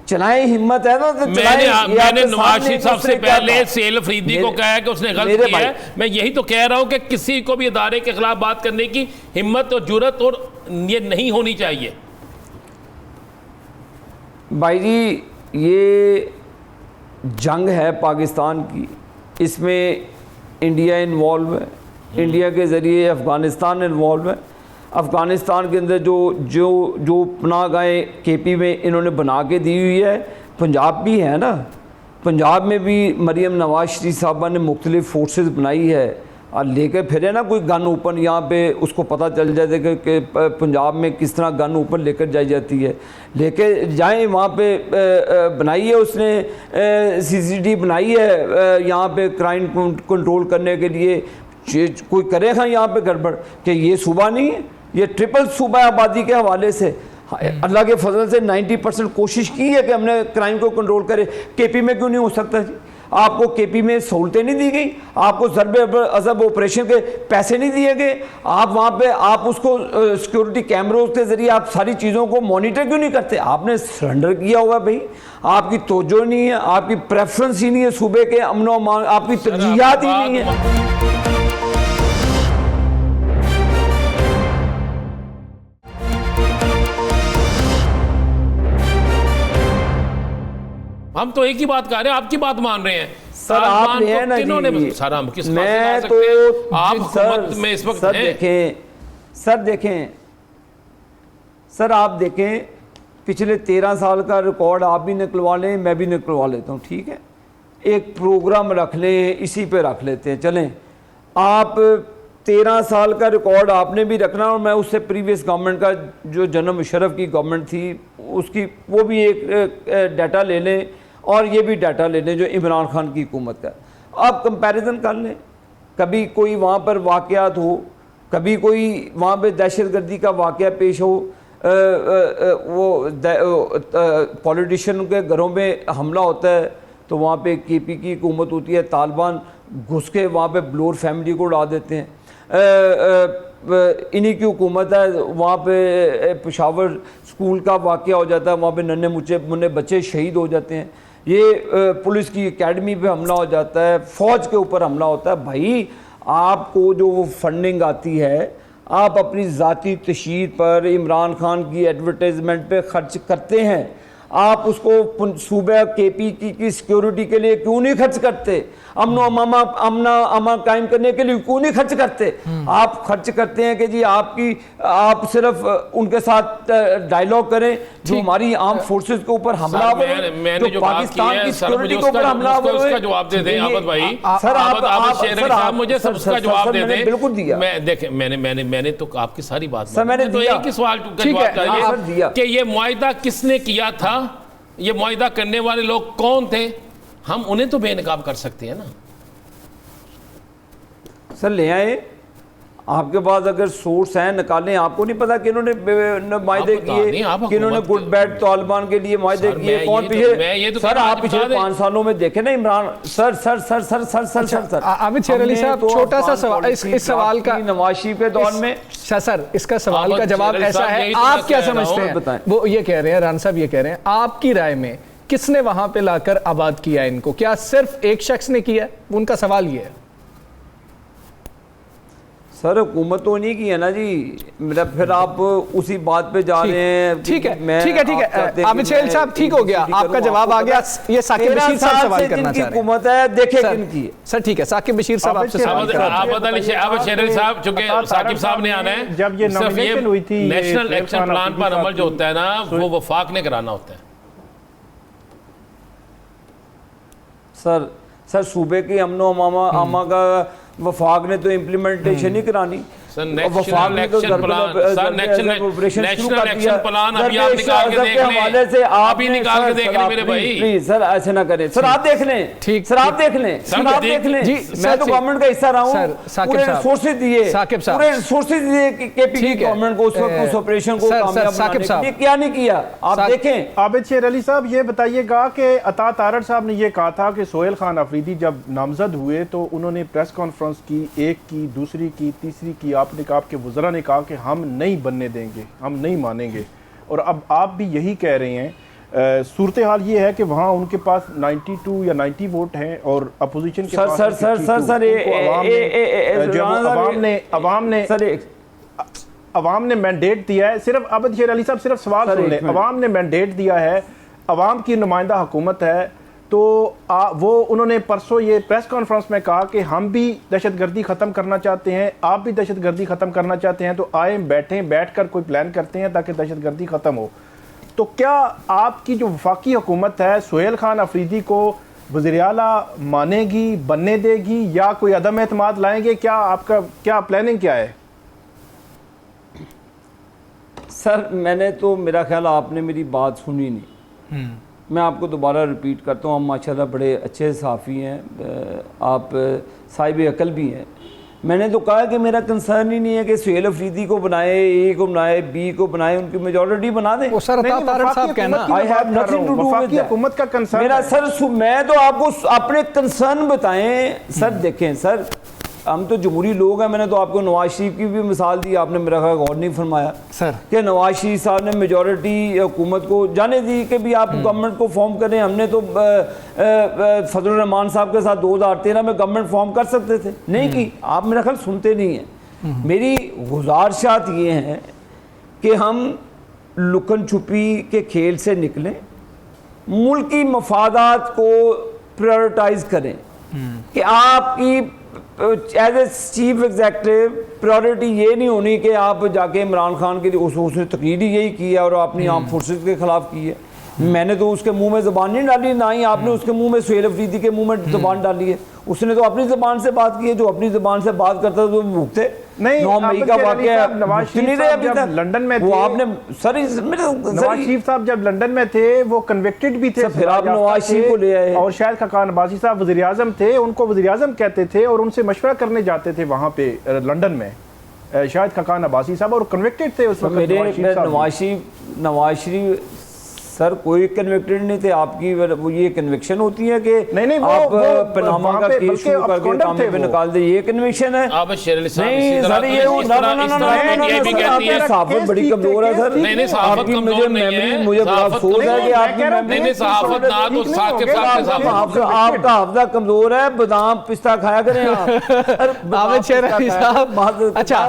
चलाएं, हिम्मत है ना तो मैंने नवाज शरीफ साहब से पहले सुहेल अफरीदी को कहा कि उसने गलत किया है। मैं यही तो कह रहा हूं कि किसी को भी इदारे के खिलाफ बात करने की हिम्मत और जुर्रत और ये नहीं होनी चाहिए। भाई जी, ये जंग है पाकिस्तान की, इसमें इंडिया इन्वॉल्व है, इंडिया के ज़रिए अफ़गानिस्तान इन्वॉल्व है। अफ़गानिस्तान के अंदर जो पनाहगाहें KP में इन्होंने बना के दी हुई है, पंजाब भी है ना, पंजाब में भी मरीम नवाज शरीफ साहबा ने मुख्तलिफ फोर्सेस बनाई है और लेकर फिरे ना कोई गन ऊपर, यहाँ पे उसको पता चल जाए कि पंजाब में किस तरह गन ऊपर लेकर जाई जाती है, लेके जाएं वहाँ पे बनाई है उसने, CCTV बनाई है यहाँ पे क्राइम कंट्रोल करने के लिए। कोई करेगा यहाँ पे गड़बड़ कि ये सूबा नहीं है, ये ट्रिपल सूबा आबादी के हवाले से अल्लाह के फजल से 90% कोशिश की है कि हमने क्राइम को कंट्रोल करें। KP में क्यों नहीं हो सकता जी? आपको KP में सहूलतें नहीं दी गई, आपको ज़रबे अज़ब ऑपरेशन के पैसे नहीं दिए गए, आप वहाँ पे आप उसको सिक्योरिटी कैमरों के ज़रिए आप सारी चीज़ों को मॉनिटर क्यों नहीं करते? आपने सरेंडर किया हुआ भाई, आपकी तवज्जो नहीं है, आपकी प्रेफरेंस ही नहीं है सूबे के अमन व अमान, आपकी तरजीहात ही नहीं है। हम तो एक ही बात कर रहे हैं, आपकी बात मान रहे हैं। सर आप है ना जी, सर हम किस मैं तो आप हुकूमत में इस वक्त सर देखें सर आप देखें पिछले 13 साल का रिकॉर्ड आप भी निकलवा लें, मैं भी निकलवा लेता हूँ, ठीक है, एक प्रोग्राम रख लें, इसी पे रख लेते हैं, चलें। आप 13 साल का रिकॉर्ड आपने भी रखना, और मैं उससे प्रीवियस गवर्नमेंट का जो जनरल मुशर्रफ की गवर्नमेंट थी उसकी वो भी एक डाटा ले लें, और ये भी डाटा ले लें जो इमरान खान की हुकूमत का। आप कंपैरिजन कर लें, कभी कोई वहाँ पर वाक़यात हो, कभी कोई वहाँ पे दहशतगर्दी का वाक़या पेश हो, वो पॉलिटिशियन के घरों में हमला होता है तो वहाँ पे KP की हुकूमत होती है, तालिबान घुस के वहाँ पे ब्लोर फैमिली को उड़ा देते हैं, इन्हीं की हुकूमत है। वहाँ पे पेशावर स्कूल का वाक़या हो जाता है, वहाँ पे नन्हे मुन्ने बच्चे शहीद हो जाते हैं, ये पुलिस की एकेडमी पे हमला हो जाता है, फ़ौज के ऊपर हमला होता है। भाई आपको जो वो फंडिंग आती है आप अपनी ज़ाती तशहीर पर, इमरान खान की एडवर्टाइजमेंट पे खर्च करते हैं, आप उसको सूबे KP की सिक्योरिटी के लिए क्यों नहीं खर्च करते? अमन कायम करने के लिए क्यों नहीं खर्च करते? आप खर्च करते हैं कि जी आप सिर्फ उनके साथ डायलॉग करें जो हमारी आर्म फोर्सेस के ऊपर हमला जो पाकिस्तान की सिक्योरिटी के ऊपर हमला उसका जवाब दे दें आबद भाई। सर आप मुझे सबका जवाब दे दें। बिल्कुल दिया। मैं देखें मैंने तो आपकी सारी बात सर मैंने तो एक ही सवाल का जवाब चाहिए कि ये मुआहिदा किसने किया था, ये मुआहिदा करने वाले लोग कौन थे? हम उन्हें तो बेनकाब कर सकते हैं ना। सर ले आए, आपके पास अगर सोर्स हैं निकालें। आपको नहीं पता कि इन्होंने मुआहिदे किए, कि इन्होंने गुड बैड तालिबान के लिए मुआहिदे किए? कौन पीछे? सर आप पिछले 5 सालों में देखे ना इमरान सर आमिर शेर अली साहब, छोटा सा सवाल इस सवाल का, नवाज शरीफ के दौर में सर इसका सवाल का जवाब ऐसा है, आप क्या समझते हैं? वो ये कह रहे हैं, राना साहब ये कह रहे हैं, आपकी राय में किसने वहां पे लाकर आबाद किया इनको? क्या सिर्फ एक शख्स ने किया? उनका सवाल ये है। सर हुकूमत तो नहीं की है ना जी, मेरा फिर आप उसी बात पे जा रहे हैं। ठीक है आमिर शेर साहब, ठीक हो गया, आपका जवाब आ गया। ये साकिब बशीर साहब सवाल करना चाह रहे हैं। हुकूमत है, देखे किनकी। सर ठीक है, साकिब बशीर साहब आपसे सवाल करना चाह रहे हैं। आबद शेर अली साहब, चूंकि साकिब साहब ने आना है, जब ये नॉमिनेशन हुई थी नेशनल एक्शन प्लान पर अमल जो होता है ना, वो वफाक ने कराना होता है। सर सूबे के अमनो आमा का वफाक ने तो इम्प्लीमेंटेशन ही करानी। National action plan, sir national action plan अभी आप निकाल के देख लें, अभी निकाल के देख लें मेरे भाई। प्लीज सर ऐसे ना करें सर, आप देख लें, ठीक, सर आप देख लें, सर आप देख लें, मैं तो गवर्नमेंट का हिस्सा रहा हूँ, पूरे रिसोर्सेज दिए, पूरे रिसोर्सेज दिए केपी गवर्नमेंट को उस वक्त उस ऑपरेशन को कामयाब बनाने के लिए, क्या नहीं किया आप देखें। आबिद शेर अली साहब ये बताइएगा कि अता तारड़ साहब ने ये कहा था कि सोहेल खान अफरीदी जब नामजद हुए तो उन्होंने प्रेस कॉन्फ्रेंस की, एक की, दूसरी की, तीसरी की, आपने कहा, आपके वज़रा ने कहा कि हम नहीं बनने देंगे, हम नहीं मानेंगे, और अब आप भी यही कह रहे हैं। सूरत हाल ये है कि वहाँ उनके पास 92 या 90 वोट हैं और अपोजिशन के पास अवाम ने मैंडेट दिया है। सिर्फ आबिद शेर अली साहब सिर्फ सवाल सुन लें, अवाम ने मैंडेट दिया है, अवाम की नुमाइंदा हुकूमत है, तो वो उन्होंने परसों ये प्रेस कॉन्फ्रेंस में कहा कि हम भी दहशतगर्दी ख़त्म करना चाहते हैं, आप भी दहशतगर्दी ख़त्म करना चाहते हैं, तो आए बैठ कर कोई प्लान करते हैं ताकि दहशतगर्दी ख़त्म हो। तो क्या आपकी जो वफाकी हुकूमत है सोहेल खान अफरीदी को वज़ीर आला मानेगी, बनने देगी, या कोई अदम एतमाद लाएंगे? क्या आपका क्या प्लानिंग क्या है? सर मैंने तो, मेरा ख्याल आपने मेरी बात सुनी नहीं, मैं आपको दोबारा रिपीट करता हूँ। हम माशाल्लाह बड़े अच्छे सहाफ़ी हैं, आप साहिब अकल भी हैं। मैंने तो कहा कि मेरा कंसर्न ही नहीं है कि सोहेल अफरीदी को बनाए, ए को बनाए, बी को बनाए, उनकी मेजॉरिटी बना दें। वो सर अता तारड़ साहब कहना, I have nothing to do with हुकूमत का कंसर्न मेरा सर, मैं तो आपको अपने कंसर्न बताएं सर। देखें सर, हम तो जमहूरी लोग हैं, मैंने तो आपको नवाज शरीफ की भी मिसाल दी, आपने मेरा ख्याल गौर नहीं फरमाया सर कि नवाज शरीफ साहब ने मेजॉरिटी हुकूमत को जाने दी कि भी आप गवर्नमेंट को फॉर्म करें। हमने तो फजलुर रहमान साहब के साथ 2013 में गवर्नमेंट फॉर्म कर सकते थे, नहीं की। आप मेरा ख्याल सुनते नहीं हैं। मेरी गुजारिशात ये हैं कि हम लुकन छुपी के खेल से निकलें, मुल्की मफादात को प्रायोरिटाइज करें कि आपकी as a chief executive priority ये नहीं होनी कि आप जाके इमरान खान के लिए उसने तकरीर ही यही की है और अपनी आर्म फोर्सेस के खिलाफ की है। मैंने तो उसके मुंह में ज़बान नहीं डाली, ना ही आपने उसके मुंह में सोहेल अफरीदी के मुंह में ज़बान डाली है। उसने तो अपनी ज़बान से बात की है, जो अपनी ज़बान से बात करता है तो भुगते। नहीं, 9 मई का वाक़या नवाज शरीफ साहब जब लंदन में थे, आपने सर नवाज शरीफ साहब जब लंदन में थे वो कन्विक्टेड भी थे, फिर आप नवाज शरीफ को ले आए। और शाहिद खाकान अब्बासी साहब वज़ीर आज़म थे, उनको वज़ीर आज़म कहते थे और उनसे मशवरा करने जाते थे वहाँ पे लंदन में शाहिद खाकान अब्बासी साहब, और कन्विक्टेड थे उस वक्त नवाज शरीफ सर। कोई कन्विक्टेड नहीं थे। आपकी वो ये कन्विक्शन होती है कि नहीं, आप पनामा का केस शुरू करके काम पे निकाल दे, ये कन्विक्शन है। आप शेर अली साहब नहीं सर, ये सहाफत बड़ी कमजोर है सर। नहीं सहाफत कमजोर नहीं है, मुझे बड़ा अफसोस है कि आपकी नहीं सहाफत ना तो साकिब साहब के साथ आपका हाफजा कमजोर है। बादाम पिस्ता खाया करें आप। आबिद शेर अली साहब, अच्छा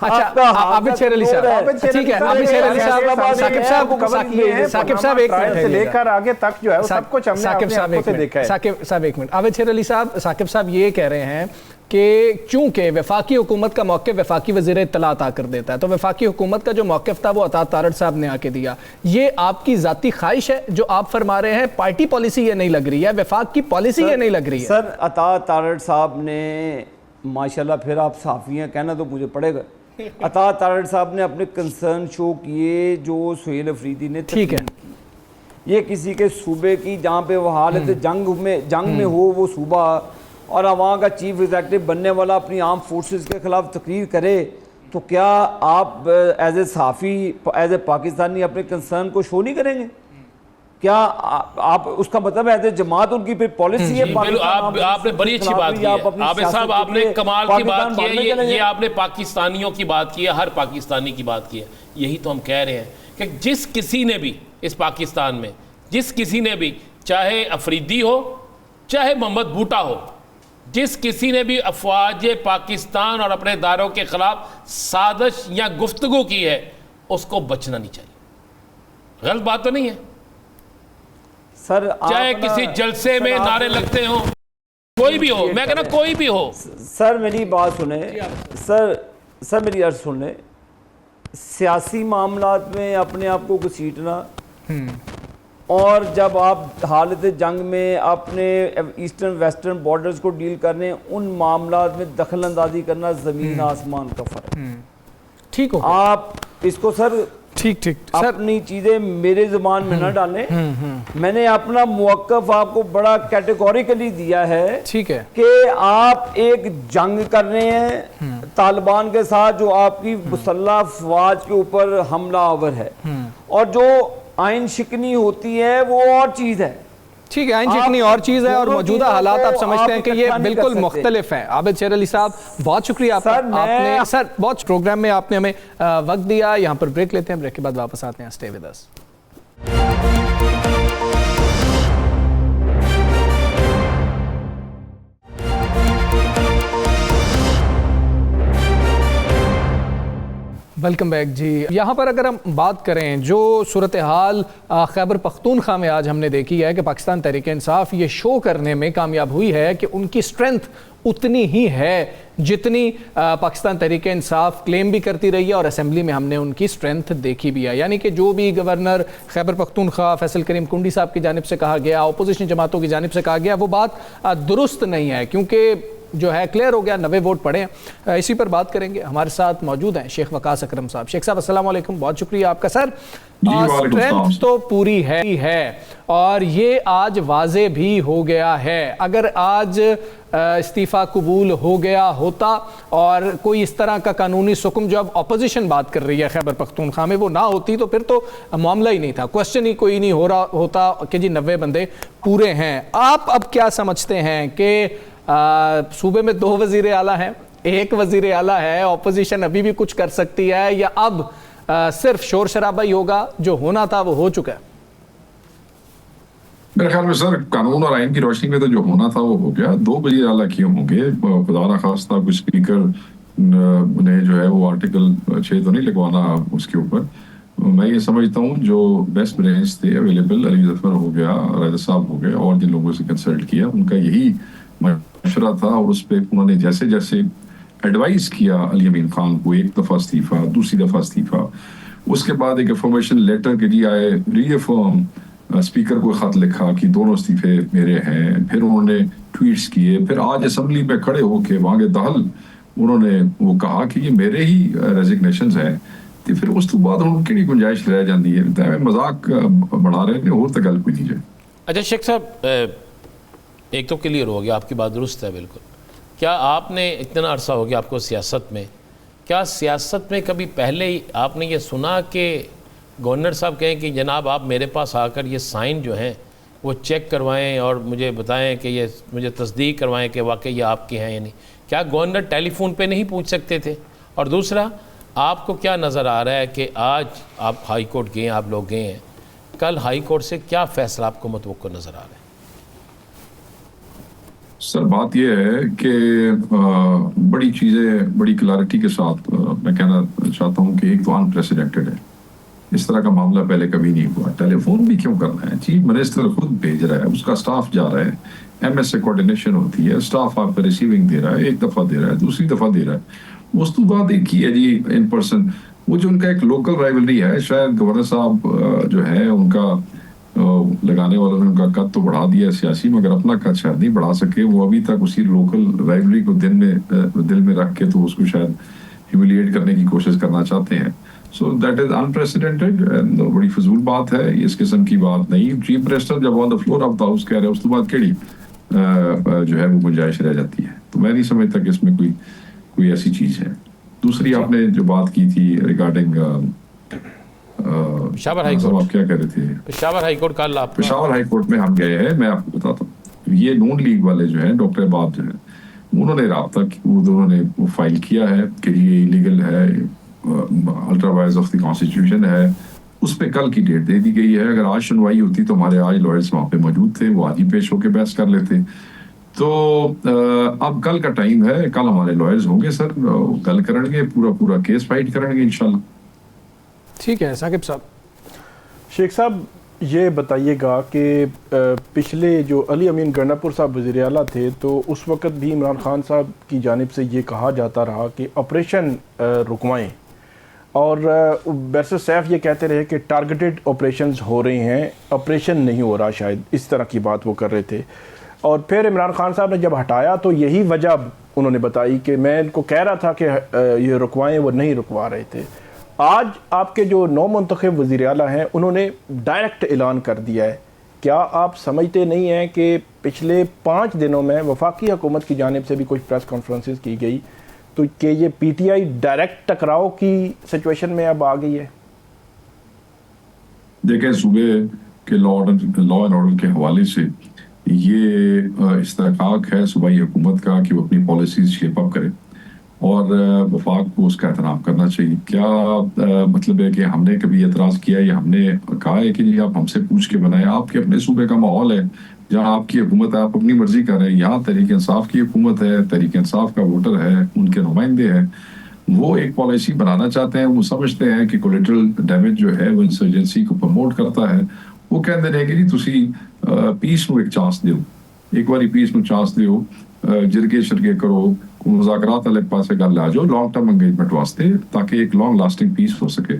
आबिद शेर अली साहब, ठीक है, आबिद शेर अली साहब, साकिब साहब एक मिनट से लेकर आगे तक जो है सब कुछ हमने अपनी आंखों से देखा है। साकिब साहब एक मिनट, आबिद शेर अली साहब, साकिब साहब ये कह रहे हैं कि चूंकि वफाकी हुकूमत का मौक़िफ़ वफाकी वज़ीर इत्तला अता कर देता है, तो वफाकी हुकूमत का जो मौक़िफ़ था वो अता तारड़ साहब ने आके दिया। ये आपकी ज़ाती ख्वाहिश है जो आप फरमा रहे हैं? पार्टी पॉलिसी ये नहीं लग रही है, वफाक की पॉलिसी ये नहीं लग रही है? सर अता तारड़ साहब ने माशाल्लाह, फिर आप साफ़ी हैं कहना तो मुझे पड़ेगा, अता तारड़ साहब ने अपने कंसर्न शो किए जो सोहेल अफरीदी ने, ठीक है, ये किसी के सूबे की जहाँ पे वो हालत जंग में हो वो सूबा, और वहाँ का चीफ एग्जेक्टिव बनने वाला अपनी आर्म फोर्सेस के खिलाफ तकरीर करे, तो क्या आप एज ए सहाफ़ी, एज ए पाकिस्तानी अपने कंसर्न को शो नहीं करेंगे? क्या आप उसका मतलब है जमात उनकी फिर पॉलिसी है? आपने बड़ी अच्छी बात की है आबिद साहब, आपने कमाल की बात की है। ये आपने पाकिस्तानियों की बात की है, हर पाकिस्तानी की बात की है। यही तो हम कह रहे हैं कि जिस किसी ने भी इस पाकिस्तान में, जिस किसी ने भी, चाहे अफरीदी हो चाहे मोहम्मद बूटा हो, जिस किसी ने भी अफवाज पाकिस्तान और अपने दारों के खिलाफ साजिश या गुफ्तगू की है, उसको बचना नहीं चाहिए। गलत बात तो नहीं है सर? चाहे किसी जलसे में नारे लगते हो, कोई भी हो, मैं कहना कोई भी हो। सर मेरी बात सुने सर मेरी अर्ज सुने। सियासी मामलात में अपने आप को घसीटना और जब आप हालत जंग में अपने ईस्टर्न वेस्टर्न बॉर्डर्स को डील करने, उन मामलात में दखल अंदाजी करना ज़मीन आसमान का फ़र्क। ठीक हो, आप इसको सर ठीक ठीक सर, अपनी चीज़ें मेरे ज़बान में ना डालें। मैंने अपना मुवक्कफ आपको बड़ा कैटेगोरिकली दिया है, ठीक है, कि आप एक जंग कर रहे हैं तालिबान के साथ जो आपकी मुसल्लह अफवाज के ऊपर हमला आवर है, और जो आइन शिकनी होती है वो और चीज़ है। ठीक है, आइन शिकनी और चीज़ है और मौजूदा हालात आप समझते हैं कि ये बिल्कुल मुख्तलिफ है। आबिद शेर अली साहब, बहुत शुक्रिया आपका, आपने सर बहुत प्रोग्राम में आपने हमें वक्त दिया। यहाँ पर ब्रेक लेते हैं, ब्रेक के बाद वापस आते हैं। Stay with us. Welcome back जी। यहाँ पर अगर हम बात करें जो सूरत हाल खैबर पख्तूनख्वा में आज हमने देखी है कि पाकिस्तान तहरीक इंसाफ ये शो करने में कामयाब हुई है कि उनकी स्ट्रेंथ उतनी ही है जितनी पाकिस्तान तहरीक इंसाफ क्लेम भी करती रही है, और असेंबली में हमने उनकी स्ट्रेंथ देखी भी है। यानी कि जो भी गवर्नर खैबर पख्तूनख्वा फैसल करीम कुंडी साहब की जानिब से कहा गया, अपोजिशन जमातों की जानिब से कहा गया, वो बात दुरुस्त नहीं है, क्योंकि जो है क्लियर हो गया, 90 वोट पड़े हैं। इसी पर बात करेंगे। हमारे साथ मौजूद हैं शेख वकास अकरम साहब। शेख साहब अस्सलाम वालेकुम, बहुत शुक्रिया आपका। सर स्ट्रेंथ तो पूरी है और ये आज वाजे भी हो गया है। अगर आज इस्तीफ़ा कबूल हो गया होता और कोई इस तरह का कानूनी सुकुम जो अब अपोजिशन बात कर रही है खैबर पख्तूनख्वा में वो ना होती, तो फिर तो मामला ही नहीं था, क्वेश्चन ही कोई नहीं हो रहा होता कि जी 90 बंदे पूरे हैं। आप अब क्या समझते हैं कि सूबे में 2 वज़ीर आला हैं, 1 वज़ीर आला है, ऑपोजिशन अभी भी कुछ कर सकती है, या अब सिर्फ शोर शराबा ही होगा, जो होना था वो हो चुका है? मेरे ख्याल में सर कानून और आइन की रोशनी में तो जो होना था वो हो गया। 2 वज़ीर आला क्यों होंगे? खुदा ना खास्ता कुछ स्पीकर ने जो है वो आर्टिकल 6 तो नहीं लगवाना उसके ऊपर। मैं ये समझता हूँ जो बेस्ट ब्रेन्स थे अवेलेबल, अली जफर हो गया, राजा साहब हो गए, और जिन लोगों से कंसल्ट किया उनका यही मशवरा था, और उस पर उन्होंने जैसे जैसे एडवाइस किया अली अमीन खान को, एक दफ़ा इस्तीफ़ा, दूसरी दफ़ा इस्तीफ़ा, उसके बाद एक इंफॉर्मेशन लेटर के लिए आए, रीअफर्म स्पीकर को ख़त लिखा कि दोनों इस्तीफ़े मेरे हैं, फिर उन्होंने ट्वीट्स किए, फिर आज असम्बली में खड़े होके वांगे दहल उन्होंने वो कहा कि ये मेरे ही रेजिग्नेशंस हैं। तो फिर उस तो बाद उनकी नहीं गुंजाइश रह जाती है, मजाक बढ़ा रहे हैं और तो गल कोई नहीं जाए। अच्छा शेख साहब, एक तो क्लियर हो गया, आपकी बात दुरुस्त है बिल्कुल। क्या आपने इतना अरसा हो गया आपको सियासत में, क्या सियासत में कभी पहले ही आपने ये सुना कि गवर्नर साहब कहें कि जनाब आप मेरे पास आकर ये साइन जो हैं वो चेक करवाएं और मुझे बताएं कि ये मुझे तस्दीक करवाएं कि वाकई ये आपके हैं या नहीं? क्या गवर्नर टेलीफोन पे नहीं पूछ सकते थे? और दूसरा, आपको क्या नज़र आ रहा है कि आज आप हाई कोर्ट गए, आप लोग गए हैं, कल हाई कोर्ट से क्या फ़ैसला आपको मुतवक्को नज़र आ रहा है? सर बात यह है कि बड़ी चीज़ें बड़ी क्लैरिटी के साथ मैं कहना चाहता हूँ कि एक तो अनप्रेसिडेंटेड है, इस तरह का मामला पहले कभी नहीं हुआ। टेलीफोन भी क्यों करना है? चीफ मिनिस्टर खुद भेज रहा है, उसका स्टाफ जा रहा है, एमएस से कोऑर्डिनेशन होती है, स्टाफ आपको रिसीविंग दे रहा है, एक दफ़ा दे रहा है, दूसरी दफ़ा दे रहा है। उस तो बाद एक ही है जी इन पर्सन, वो जो उनका एक लोकल राइवलरी है, शायद गवर्नर साहब जो है उनका लगाने वालों ने उनका कद तो बढ़ा दिया सियासी, मगर अपना कद शायद नहीं बढ़ा सके। वो अभी तक उसी लोकल राइवलरी को दिल में रख के तो उसको शायद ह्यूमिलिएट करने की कोशिश करना चाहते हैं। सो दैट इज अनप्रेसिडेंटेड, बड़ी फजूल बात है, इस किस्म की बात नहीं। चीफ मिनिस्टर जब on the floor of the house कह रहे हैं, उस तो बाद केड़ी जो है वो गुंजाइश रह जाती है। तो मैं नहीं समझता कि इसमें कोई ऐसी चीज़ है। दूसरी आपने जो बात की थी रिगार्डिंग पेशावर हाई कोर्ट, आप क्या कह रहे थे? पेशावर हाई कोर्ट कल आप पेशावर हाई कोर्ट में हम गए हैं। मैं आपको बताता हूँ, ये नून लीग वाले जो हैं, डॉक्टर अहबाब जो है, उन्होंने राब्ता उन्होंने वो फाइल किया है कि ये इलीगल है, ultra vires of the constitution है। उस पर कल की डेट दे दी गई है। अगर आज सुनवाई होती तो हमारे आज लॉयर्स वहाँ पे मौजूद थे, वो आज ही पेश होकर बहस कर लेते। तो अब कल का टाइम है, कल हमारे लॉयर्स होंगे सर, कल करेंगे, पूरा केस फाइट करेंगे इंशाल्लाह। ठीक है साकिब साहब। शेख साहब ये बताइएगा कि पिछले जो अली अमीन गंडापुर साहब वज़ीर आला थे, तो उस वक़्त भी इमरान खान साहब की जानिब से ये कहा जाता रहा कि ऑपरेशन रुकवाएं। और बैरिस्टर सैफ ये कहते रहे कि टारगेटेड ऑपरेशंस हो रहे हैं, ऑपरेशन नहीं हो रहा, शायद इस तरह की बात वो कर रहे थे। और फिर इमरान खान साहब ने जब हटाया तो यही वजह उन्होंने बताई कि मैं इनको कह रहा था कि ये रुकवाएं, वो नहीं रुकवा रहे थे। आज आपके जो नौ मुंतखब वज़ीर आला हैं उन्होंने डायरेक्ट ऐलान कर दिया है। क्या आप समझते नहीं हैं कि पिछले 5 दिनों में वफाकी हुकूमत की जानिब से भी कुछ प्रेस कॉन्फ्रेंसेस की गई तो कि ये PTI डायरेक्ट टकराव की सिचुएशन में अब आ गई है? देखें, सूबे के लॉ एंड ऑर्डर के हवाले से ये इस्तेहकाक है सूबाई हुकूमत का कि वो अपनी पॉलिसीज शेप अप करे और वफाक को उसका एहतराम करना चाहिए। क्या मतलब है कि हमने कभी एतराज़ किया या हमने कहा है कि जी आप हमसे पूछ के बनाएं? आपके अपने सूबे का माहौल है जहाँ आपकी हुकूमत है, आप अपनी मर्जी कर रहे हैं। यहाँ तहरीक इंसाफ की हुकूमत है, तहरीक इंसाफ का वोटर है, उनके नुमाइंदे हैं, वो एक पॉलिसी बनाना चाहते हैं। वो समझते हैं कि कोलेटरल डैमेज जो है वो इंसर्जेंसी को प्रमोट करता है। वो कहते रहे कि जी तुसी पीस में एक चांस दो, एक बारी पीस में चांस दो, जिरगे शिरगे करो, मुज़ाकरात वाले पास गल आ जाओ लॉन्ग टर्म एंगेजमेंट वास्ते, ताकि एक लॉन्ग लास्टिंग पीस हो सके।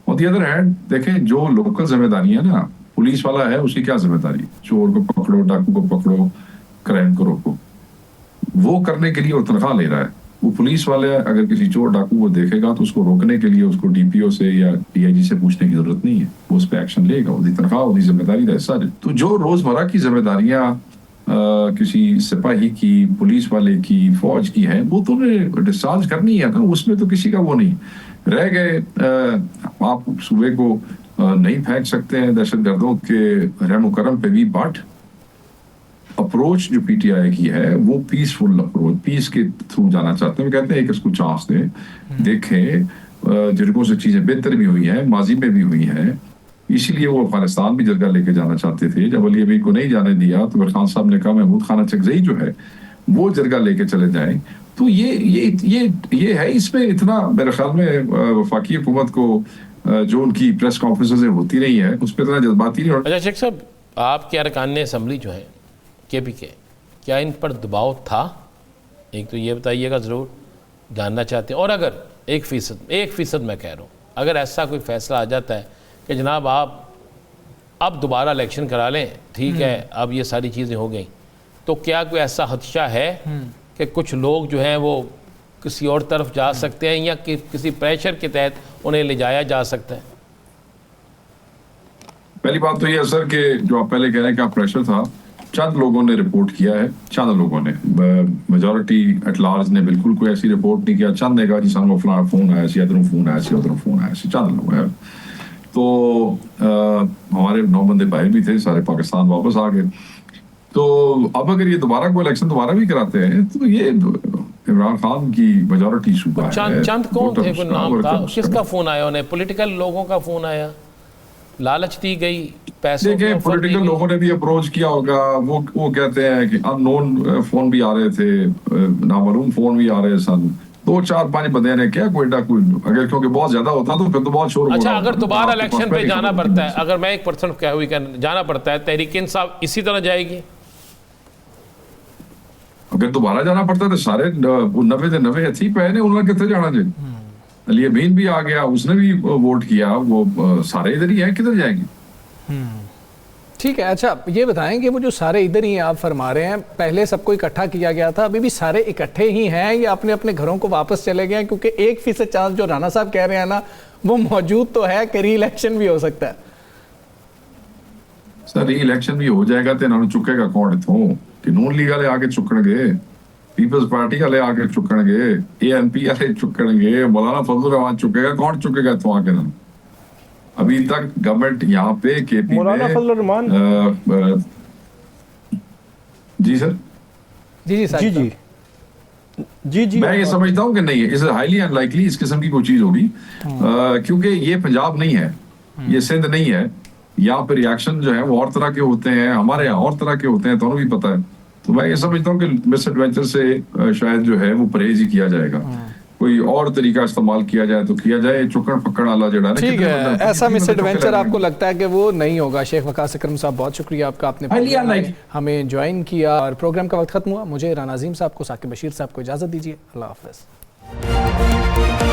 ऑन दी अदर हैंड देखें, जो लोकल जिम्मेदारी है ना, पुलिस वाला है उसकी क्या जिम्मेदारी? चोर को पकड़ो, डाकू को पकड़ो, क्राइम को रोको। वो करने के लिए वो तनख्वाह ले रहा है। वो पुलिस वाले अगर किसी चोर डाकू को देखेगा तो उसको रोकने के लिए उसको DPO से या DIG से पूछने की जरूरत नहीं है, वो उस पर एक्शन लेगा। उसकी तनख्वाह, उसकी जिम्मेदारी का हिस्सा है। तो जो रोजमर्रा की जिम्मेदारियां किसी सिपाही की, पुलिस वाले की, फौज की है, वो तो उन्हें डिस्चार्ज करनी है ना। उसमें तो किसी का वो नहीं रह गए। आप सूबे को नहीं फेंक सकते हैं दहशतगर्दों के रहम करम पे भी, बट अप्रोच जो PTI की है वो पीसफुल अप्रोच, पीस के थ्रू जाना चाहते हैं। कहते हैं एक इसको चांस दें, देखें। जिरगों से चीजें बेहतर भी हुई हैं, माजी में भी हुई हैं, इसीलिए वो अफगानिस्तान भी जरगा लेके जाना चाहते थे। जब अली अमीर को नहीं जाने दिया तो खान साहब ने कहा महमूद खान चकजई जो है वो जरगा लेके चले जाएं। तो ये है। इसमें इतना मेरे ख्याल में वफाकी हुकूमत को जो उनकी प्रेस कॉन्फ्रेंसें होती रही है उस पर इतना जज्बाती नहीं। अच्छा शेख साहब, आपके अरकान असम्बली जो है KPK, क्या इन पर दबाव था? एक तो ये बताइएगा, ज़रूर जानना चाहते हैं। और अगर 1% मैं कह रहा हूँ, अगर ऐसा कोई फैसला आ जाता है कि जनाब आप अब दोबारा इलेक्शन करा लें, ठीक है, अब ये सारी चीज़ें हो गई, तो क्या कोई ऐसा खदशा है कि कुछ लोग जो हैं वो किसी और तरफ जा सकते हैं या किसी प्रेशर के तहत उन्हें ले जाया जा सकता है? पहली बात तो ये सर कि जो आप पहले कह रहे हैं कि प्रेशर था, चंद लोगों ने रिपोर्ट किया है, चंद लोगों ने, मेजॉरिटी एट लार्ज ने बिल्कुल कोई ऐसी रिपोर्ट नहीं किया। चंद ने कहा जी सानू फलाना फोन आया सी, इधरों फोन आया सी, उधरों फोन आया सी, चंद लोग हैं। तो हमारे 9 बंदे बाहर भी थे, सारे पाकिस्तान वापस आ गए। तो अब अगर ये दोबारा कोई इलेक्शन दोबारा भी कराते हैं तो ये इमरान खान की मेजॉरिटी सूबा है। चंद कौन थे? कोई नाम था? किसका फोन आया उन्हें? पॉलिटिकल लोगों का फोन आया, लालच दी गई, पैसों की देखिए पॉलिटिकल लोगों ने भी अप्रोच किया होगा। वो कहते हैं कि अननोन फोन भी आ रहे थे, नामालूम फोन भी आ रहे सन। 2 4 5 बंदे ने क्या कोई अगर क्योंकि बहुत ज्यादा होता तो फिर तो बहुत शोर। अच्छा, अगर दोबारा इलेक्शन पे जाना पड़ता है, अगर मैं 1% क्या हुई जाना पड़ता है, तहरीक इंसाफ इसी तरह जाएगी? अगर दोबारा जाना पड़ता तो सारे 90 से 90 अच्छी पे ने उन्होंने कितने जाना जी। अली अमीन भी आ गया, उसने भी वोट किया, वो सारे इधर ही है, किधर जाएंगे? ठीक है। अच्छा ये बताएं कि वो जो सारे इधर ही हैं आप फरमा रहे हैं, पहले सबको इकट्ठा किया गया था, अभी भी सारे इकट्ठे ही हैं या अपने अपने घरों को वापस चले गए हैं? क्योंकि 1% चांस जो राना साहब कह रहे हैं ना, वो मौजूद तो है कि री इलेक्शन भी हो सकता है। सर री इलेक्शन भी हो जाएगा तो इन्होंने चुकेगा कौन इथों? कि नून लीग वाले आके चुकणगे, पीपल्स पार्टी वाले आके चुकणगे, ANP वाले चुकणगे, मौलाना फजल रहमान चुकेगा, कौन चुकेगा इथों आके? ना अभी तक गवर्नमेंट यहाँ पे KP मौलाना फजल रहमान जी सर जी मैं ये समझता हूँ कि नहीं है, इस हाईली अनलाइकली इस किस्म की कोई चीज होगी, क्योंकि ये पंजाब नहीं है, ये सिंध नहीं है। यहाँ पे रिएक्शन जो है वो और तरह के होते हैं, हमारे यहाँ और तरह के होते हैं, दोनों भी पता है। तो मैं ये समझता हूँ कि मिस एडवेंचर से शायद जो है वो परहेज ही किया जाएगा। कोई और तरीका इस्तेमाल किया जाए तो किया जाए। चुकन पकड़ वाला जड़ा है, ठीक है, ऐसा मिस एडवेंचर आपको लगता है कि वो नहीं होगा? शेख वकास अकरम साहब बहुत शुक्रिया आपका, आपने हमें ज्वाइन किया और प्रोग्राम का वक्त खत्म हुआ। मुझे राना अजीम साहब को, साकिब बशीर साहब को इजाज़त दीजिए। अल्लाह हाफ़िज़।